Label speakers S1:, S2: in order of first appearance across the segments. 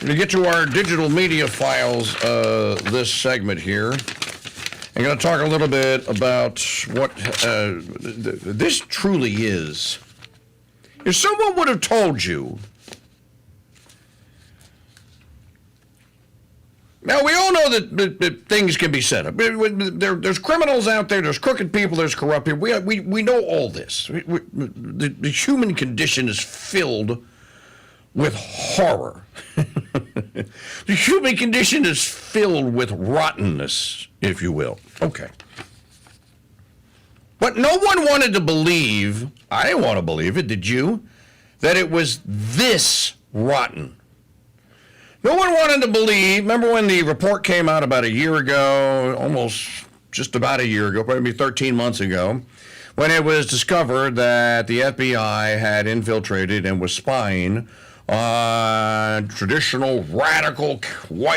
S1: to get to our digital media files this segment here. I'm going to talk a little bit about what this truly is. If someone would have told you, now we all know that things can be set up. There's criminals out there, there's crooked people, there's corrupt people. We know all this. The human condition is filled with horror. The human condition is filled with rottenness, if you will. Okay. But no one wanted to believe, I didn't want to believe it, did you? That it was this rotten. No one wanted to believe, remember when the report came out about a year ago, almost just about a year ago, probably 13 months ago, when it was discovered that the FBI had infiltrated and was spying on traditional, radical,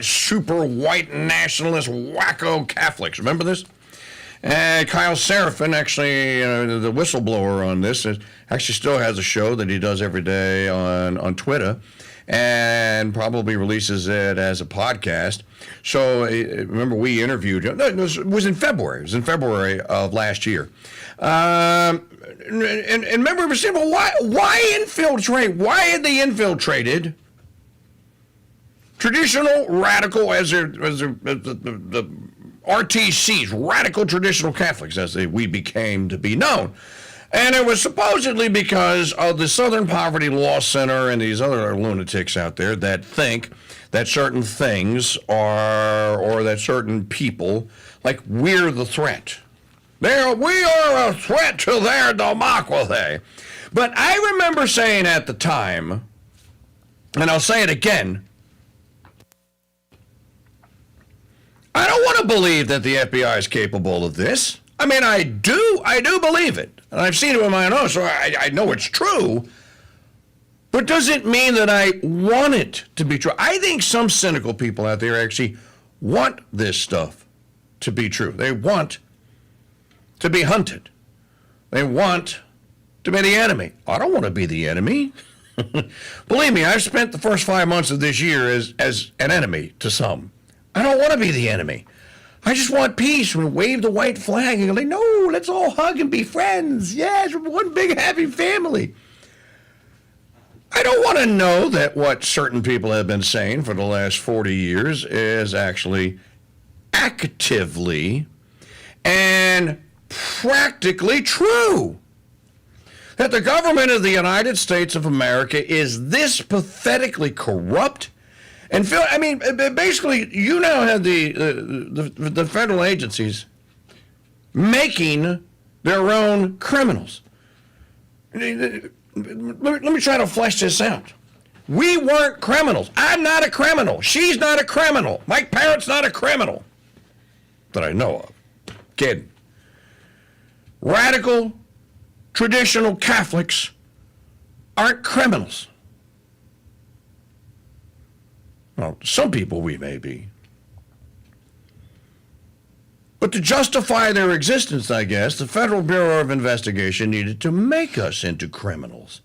S1: super white nationalist, wacko Catholics. Remember this? And Kyle Seraphin, actually, the whistleblower on this, actually still has a show that he does every day on Twitter, and probably releases it as a podcast. So remember, we interviewed him. No, it was in February. It was in February of last year. And remember, we were saying, well, why infiltrate? Why had they infiltrated traditional radical the RTCs, radical traditional Catholics, as we became to be known? And it was supposedly because of the Southern Poverty Law Center and these other lunatics out there that think that certain things are, or that certain people, like we're the threat. We are a threat to their democracy. But I remember saying at the time, and I'll say it again, I don't want to believe that the FBI is capable of this. I mean, I do believe it. And I've seen it with my own eyes, so I know it's true. But does it mean that I want it to be true? I think some cynical people out there actually want this stuff to be true. They want to be hunted. They want to be the enemy. I don't want to be the enemy. Believe me, I've spent the first 5 months of this year as an enemy to some. I don't want to be the enemy. I just want peace. We wave the white flag and go, like, no, let's all hug and be friends. Yes, we're one big happy family. I don't want to know that what certain people have been saying for the last 40 years is actually actively and practically true. That the government of the United States of America is this pathetically corrupt. And Phil, I mean, basically, you now have the federal agencies making their own criminals. Let me try to flesh this out. We weren't criminals. I'm not a criminal. She's not a criminal. Mike Parrott's not a criminal that I know of. Kidding. Radical, traditional Catholics aren't criminals. Well, some people we may be. But to justify their existence, I guess, the Federal Bureau of Investigation needed to make us into criminals.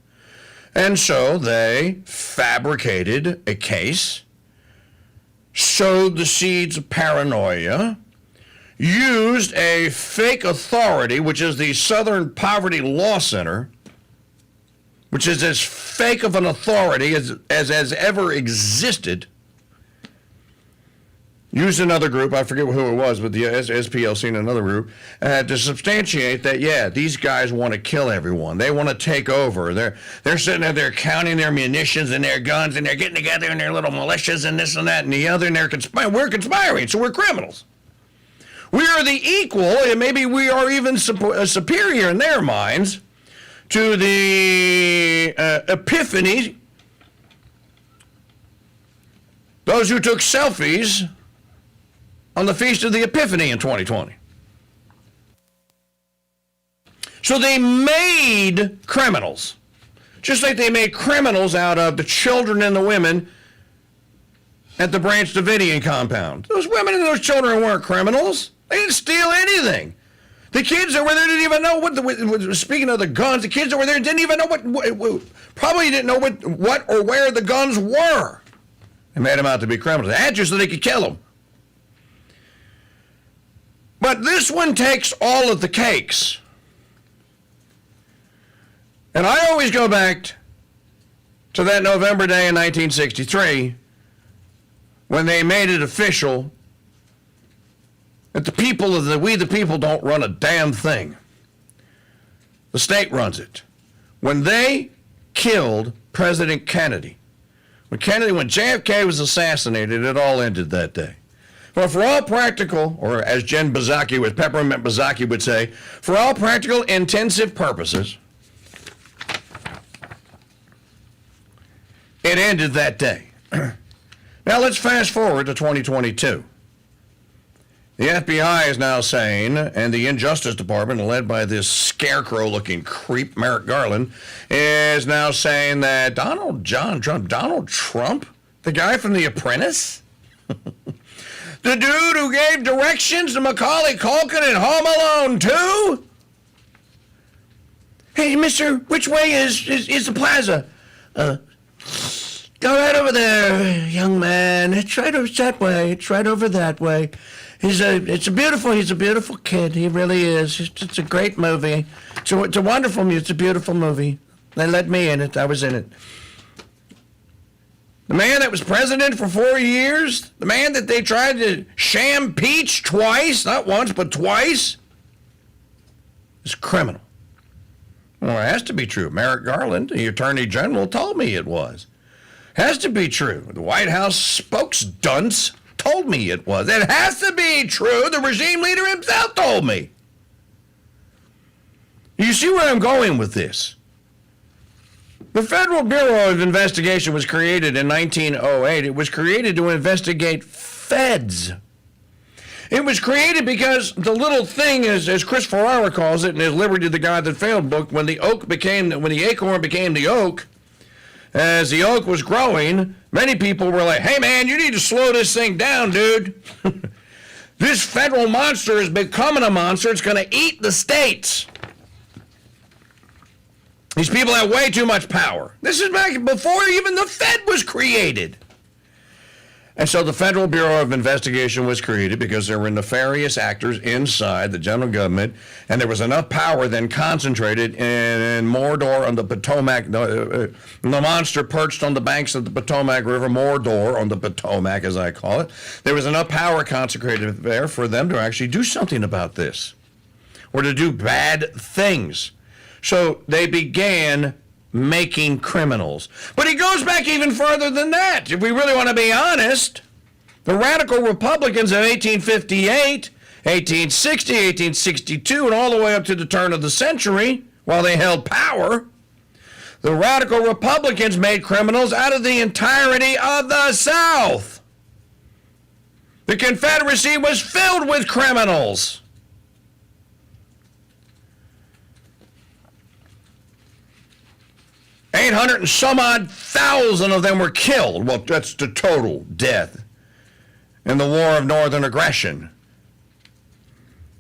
S1: And so they fabricated a case, sowed the seeds of paranoia, used a fake authority, which is the Southern Poverty Law Center, which is as fake of an authority as has ever existed. Used another group, I forget who it was, but the SPLC and another group, to substantiate that, yeah, these guys want to kill everyone. They want to take over. They're sitting there counting their munitions and their guns, and they're getting together in their little militias and this and that and the other, and we're conspiring, so we're criminals. We are the equal, and maybe we are even superior in their minds to the Epiphany, those who took selfies on the Feast of the Epiphany in 2020. So they made criminals, just like they made criminals out of the children and the women at the Branch Davidian compound. Those women and those children weren't criminals. They didn't steal anything. The kids that were there didn't even know speaking of the guns, the kids that were there didn't even know probably didn't know what or where the guns were. They made them out to be criminals. They had you so they could kill them. But this one takes all of the cakes. And I always go back to that November day in 1963 when they made it official that we the people don't run a damn thing. The state runs it. When they killed President Kennedy, when JFK was assassinated, it all ended that day. Well, for all practical, or as Jen Psaki with Peppermint Psaki would say, for all practical intensive purposes, it ended that day. Now let's fast forward to 2022. The FBI is now saying, and the Injustice Department, led by this scarecrow-looking creep, Merrick Garland, is now saying that Donald Trump, the guy from The Apprentice, the dude who gave directions to Macaulay Culkin in Home Alone 2? Hey, mister, which way is the plaza? Go right over there, young man. It's right over that way. It's right over that way. He's a beautiful kid. He really is. It's a great movie. It's a wonderful movie. It's a beautiful movie. They let me in it. I was in it. The man that was president for 4 years, the man that they tried to sham peach twice, not once, but twice, is a criminal. Well, it has to be true. Merrick Garland, the Attorney General, told me it was. Has to be true. The White House spokesdunce told me it was. It has to be true. The regime leader himself told me. You see where I'm going with this? The Federal Bureau of Investigation was created in 1908. It was created to investigate feds. It was created because the little thing, as Chris Ferrara calls it in his Liberty the God That Failed book, when the acorn became the oak, as the oak was growing, many people were like, hey man, you need to slow this thing down, dude. This federal monster is becoming a monster. It's going to eat the states. These people have way too much power. This is back before even the Fed was created. And so the Federal Bureau of Investigation was created because there were nefarious actors inside the general government, and there was enough power then concentrated in Mordor on the Potomac, the monster perched on the banks of the Potomac River, Mordor on the Potomac, as I call it. There was enough power concentrated there for them to actually do something about this, or to do bad things. So they began making criminals. But he goes back even further than that. If we really want to be honest, the radical Republicans of 1858, 1860, 1862, and all the way up to the turn of the century, while they held power, the radical Republicans made criminals out of the entirety of the South. The Confederacy was filled with criminals. 800 and some odd thousand of them were killed. Well, that's the total death in the War of Northern Aggression.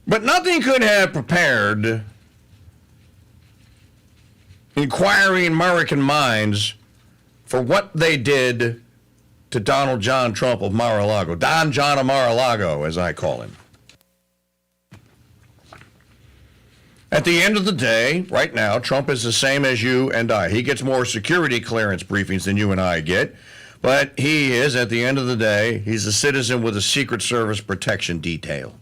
S1: But nothing could have prepared inquiring American minds for what they did to Donald John Trump of Mar-a-Lago. Don John of Mar-a-Lago, as I call him. At the end of the day, right now, Trump is the same as you and I. He gets more security clearance briefings than you and I get, but he is, at the end of the day, he's a citizen with a Secret Service protection detail.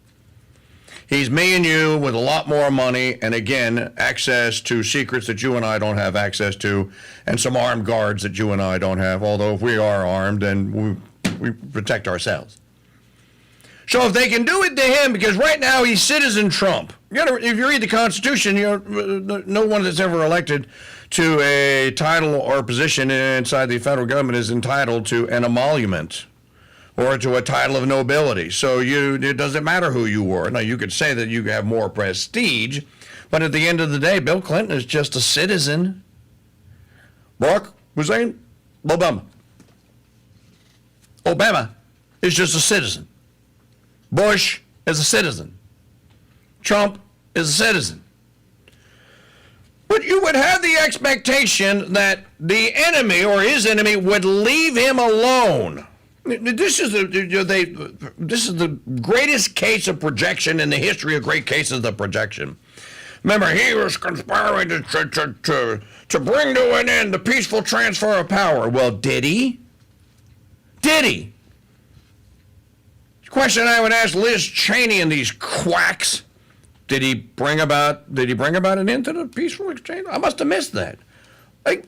S1: He's me and you with a lot more money and, again, access to secrets that you and I don't have access to, and some armed guards that you and I don't have, although if we are armed, then we protect ourselves. So if they can do it to him, because right now he's Citizen Trump. If you read the Constitution, no one that's ever elected to a title or position inside the federal government is entitled to an emolument or to a title of nobility. So it doesn't matter who you were. Now, you could say that you have more prestige, but at the end of the day, Bill Clinton is just a citizen. Barack Hussein Obama is just a citizen. Bush is a citizen. Trump is a citizen. But you would have the expectation that the enemy or his enemy would leave him alone. This is the greatest case of projection in the history of great cases of projection. Remember, he was conspiring to bring to an end the peaceful transfer of power. Well, did he? Did he? Question I would ask Liz Cheney and these quacks. Did he bring about an end to the peaceful exchange? I must have missed that.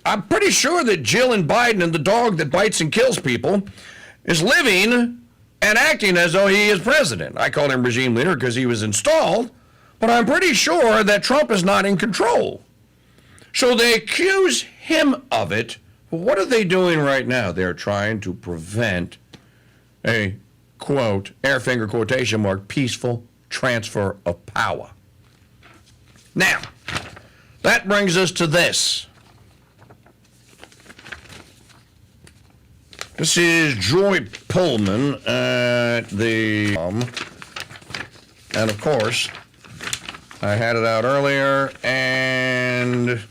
S1: I'm pretty sure that Jill and Biden and the dog that bites and kills people is living and acting as though he is president. I call him regime leader because he was installed, but I'm pretty sure that Trump is not in control. So they accuse him of it. Well, what are they doing right now? They're trying to prevent a, quote, air finger quotation mark, peaceful transfer of power. Now, that brings us to this. This is Joy Pullman at the, and of course, I had it out earlier, and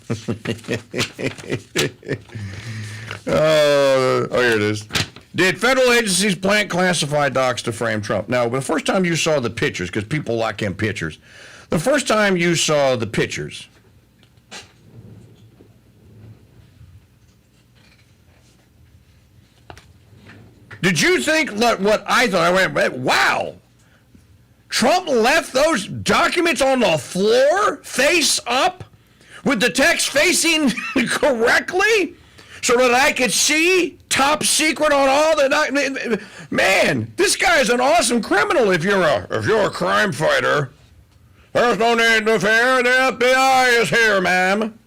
S1: oh, here it is. Did federal agencies plant classified docs to frame Trump? Now, the first time you saw the pictures, because people lock in pictures, the first time you saw the pictures, did you think what I thought? I went, wow, Trump left those documents on the floor, face up, with the text facing correctly, so that I could see top secret on all the documents. Man, this guy's an awesome criminal. If you're a crime fighter, there's no need to fear. The FBI is here, ma'am.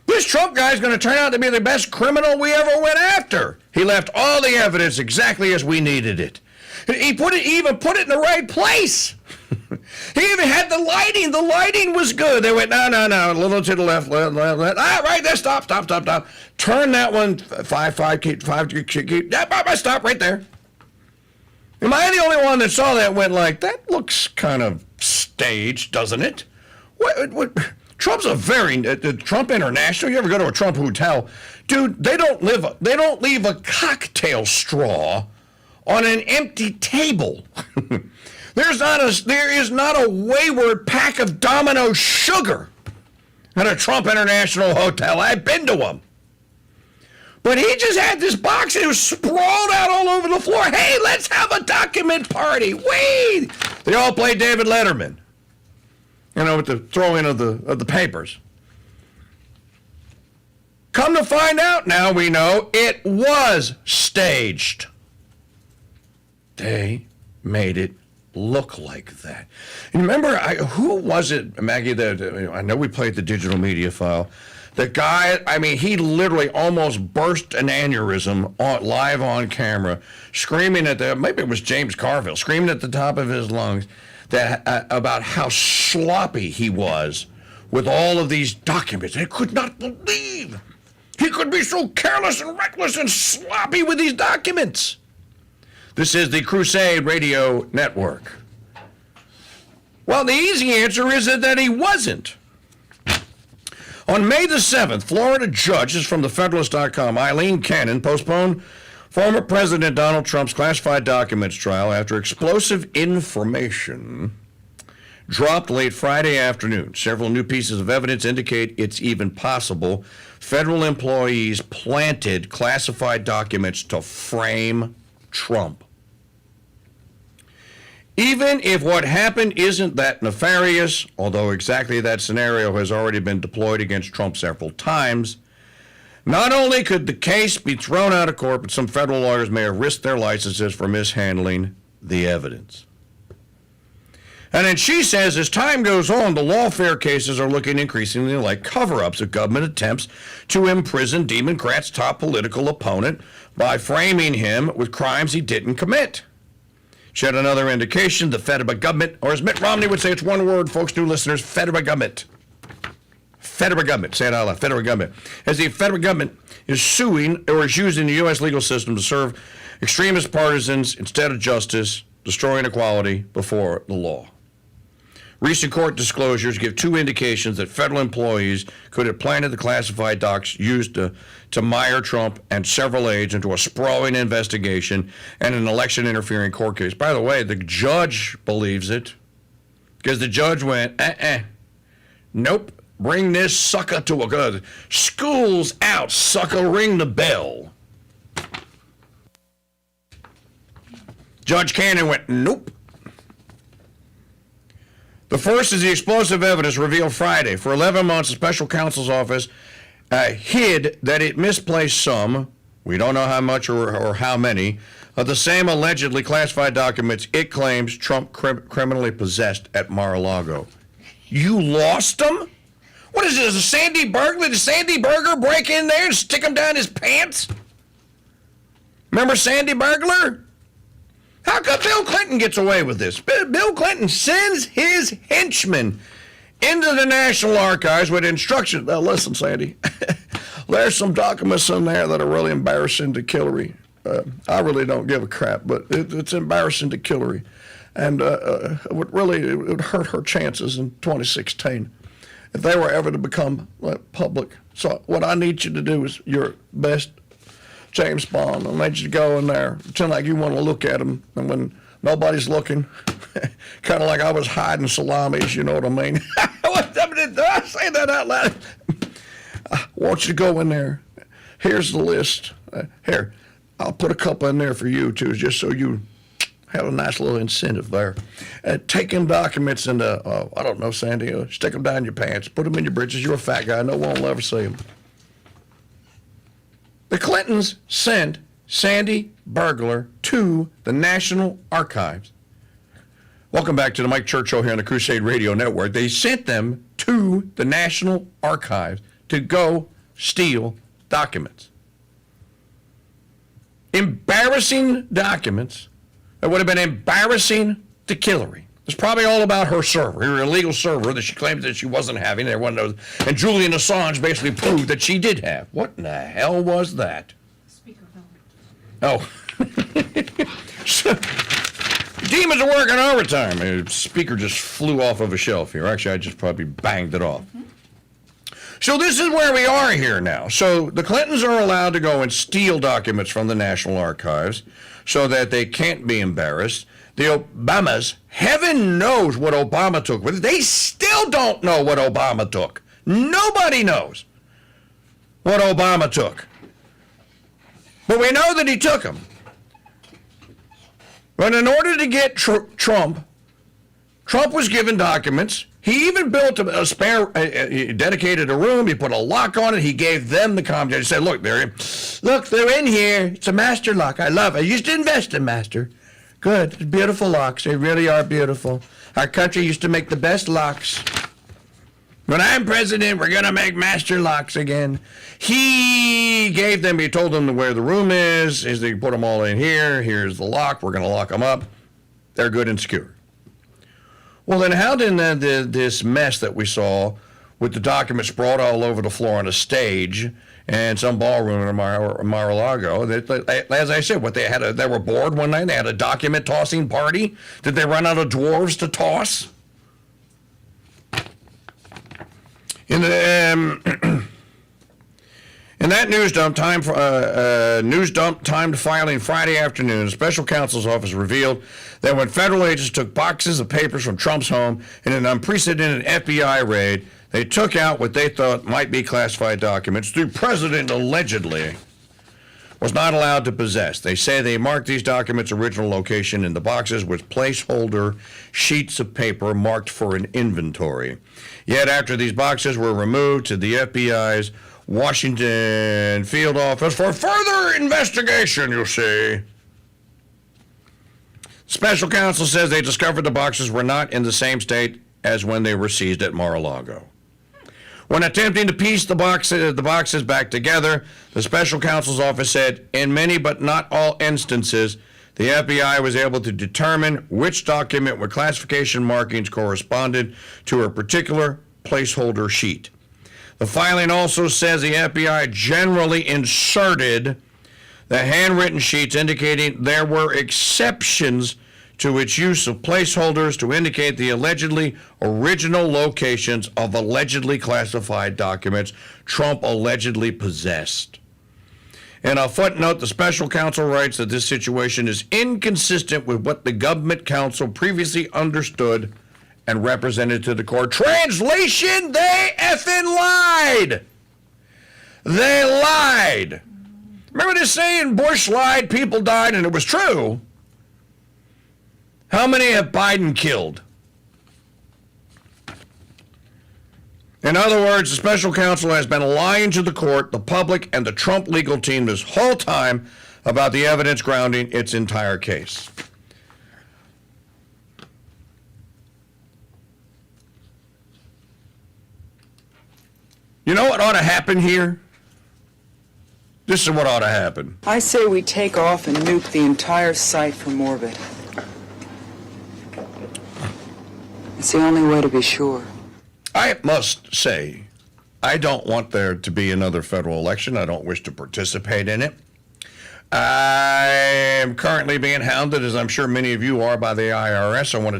S1: This Trump guy's going to turn out to be the best criminal we ever went after. He left all the evidence exactly as we needed it. He even put it in the right place. He even had the lighting. The lighting was good. They went, no, a little to the left. Ah, right there, stop. Turn that one, five, keep, stop right there. Am I the only one that saw that went like, that looks kind of staged, doesn't it? What? Trump's a very, Trump International, you ever go to a Trump hotel? Dude, they don't leave a cocktail straw on an empty table. There is not a wayward pack of Domino sugar at a Trump International hotel. I've been to them. But he just had this box and it was sprawled out all over the floor. Hey, let's have a document party. Wait! They all play David Letterman. You know, with the throwing of the papers. Come to find out now, we know it was staged. They made it look like that. And remember, who was it, Maggie? I know we played the digital media file. The guy, he literally almost burst an aneurysm live on camera, screaming maybe it was James Carville, screaming at the top of his lungs about how sloppy he was with all of these documents. They could not believe he could be so careless and reckless and sloppy with these documents. This is the Crusade Radio Network. Well, the easy answer is that he wasn't. On May the 7th, Florida judges from thefederalist.com, Eileen Cannon, postponed former President Donald Trump's classified documents trial after explosive information dropped late Friday afternoon. Several new pieces of evidence indicate it's even possible federal employees planted classified documents to frame Trump. Even if what happened isn't that nefarious, although exactly that scenario has already been deployed against Trump several times, not only could the case be thrown out of court, but some federal lawyers may have risked their licenses for mishandling the evidence. And then she says, as time goes on, the lawfare cases are looking increasingly like cover-ups of government attempts to imprison Democrats' top political opponent by framing him with crimes he didn't commit. She had another indication, the federal government, or as Mitt Romney would say, it's one word, folks, new listeners, federal government. Federal government, say it out loud, federal government. As the federal government is suing or is using the U.S. legal system to serve extremist partisans instead of justice, destroying equality before the law. Recent court disclosures give two indications that federal employees could have planted the classified docs used to mire Trump and several aides into a sprawling investigation and an election interfering court case. By the way, the judge believes it because the judge went, nope, bring this sucker to a good. School's out, sucker, ring the bell. Judge Cannon went, nope. The first is the explosive evidence revealed Friday. For 11 months, the special counsel's office hid that it misplaced some, we don't know how much or how many, of the same allegedly classified documents it claims Trump criminally possessed at Mar-a-Lago. You lost them? What is this, a Sandy burglar? Did Sandy Burger break in there and stick him down his pants? Remember Sandy Burglar? How come Bill Clinton gets away with this? Bill Clinton sends his henchmen into the National Archives with instructions. Now, listen, Sandy, there's some documents in there that are really embarrassing to Hillary. I really don't give a crap, but it's embarrassing to Hillary. And it would hurt her chances in 2016 if they were ever to become public. So what I need you to do is your best James Bond. I need you to go in there, pretend like you want to look at them, and when nobody's looking, kind of like I was hiding salamis, you know what I mean? Did I say that out loud? I want you to go in there. Here's the list. Here, I'll put a couple in there for you, too, just so you have a nice little incentive there. Take them documents and, I don't know, Sandy, stick them down your pants, put them in your britches. You're a fat guy. No one will ever see them. The Clintons sent Sandy Burglar to the National Archives. Welcome back to the Mike Church Show here on the Crusade Radio Network. They sent them to the National Archives to go steal documents. Embarrassing documents that would have been embarrassing to Hillary. It's probably all about her server, her illegal server that she claimed that she wasn't having. Everyone knows. And Julian Assange basically proved that she did have. What in the hell was that? Speakerphone. Oh. So, demons are working overtime. The speaker just flew off of a shelf here. Actually, I just probably banged it off. So this is where we are here now. So the Clintons are allowed to go and steal documents from the National Archives so that they can't be embarrassed. The Obamas, heaven knows what Obama took with it. They still don't know what Obama took. Nobody knows what Obama took. But we know that he took them. But in order to get Trump was given documents. He even built a spare, he dedicated a room. He put a lock on it. He gave them the comm. He said, look, they're in here. It's a master lock. I love it. I used to invest in master. Good. Beautiful locks. They really are beautiful. Our country used to make the best locks. When I'm president, we're going to make master locks again. He told them where the room is. They put them all in here. Here's the lock. We're going to lock them up. They're good and secure. Well, then how did this mess that we saw with the documents brought all over the floor on a stage and some ballroom in Mar-a-Lago, as I said, they were bored one night. They had a document tossing party. Did they run out of dwarves to toss? In that news dump timed filing Friday afternoon, the special counsel's office revealed that when federal agents took boxes of papers from Trump's home in an unprecedented FBI raid, they took out what they thought might be classified documents the president allegedly was not allowed to possess. They say they marked these documents' original location in the boxes with placeholder sheets of paper marked for an inventory. Yet after these boxes were removed to the FBI's Washington field office for further investigation, you see. Special counsel says they discovered the boxes were not in the same state as when they were seized at Mar-a-Lago. When attempting to piece the boxes back together, the special counsel's office said, in many but not all instances, the FBI was able to determine which document with classification markings corresponded to a particular placeholder sheet. The filing also says the FBI generally inserted the handwritten sheets indicating there were exceptions to its use of placeholders to indicate the allegedly original locations of allegedly classified documents Trump allegedly possessed. In a footnote, the special counsel writes that this situation is inconsistent with what the government counsel previously understood and represented to the court. Translation, they effing lied. They lied. Remember this saying, Bush lied, people died, and it was true. How many have Biden killed? In other words, the special counsel has been lying to the court, the public, and the Trump legal team this whole time about the evidence grounding its entire case. You know what ought to happen here? This is what ought to happen.
S2: I say we take off and nuke the entire site from orbit. It's the only way to be sure.
S1: I must say, I don't want there to be another federal election. I don't wish to participate in it. I am currently being hounded, as I'm sure many of you are, by the IRS. I want to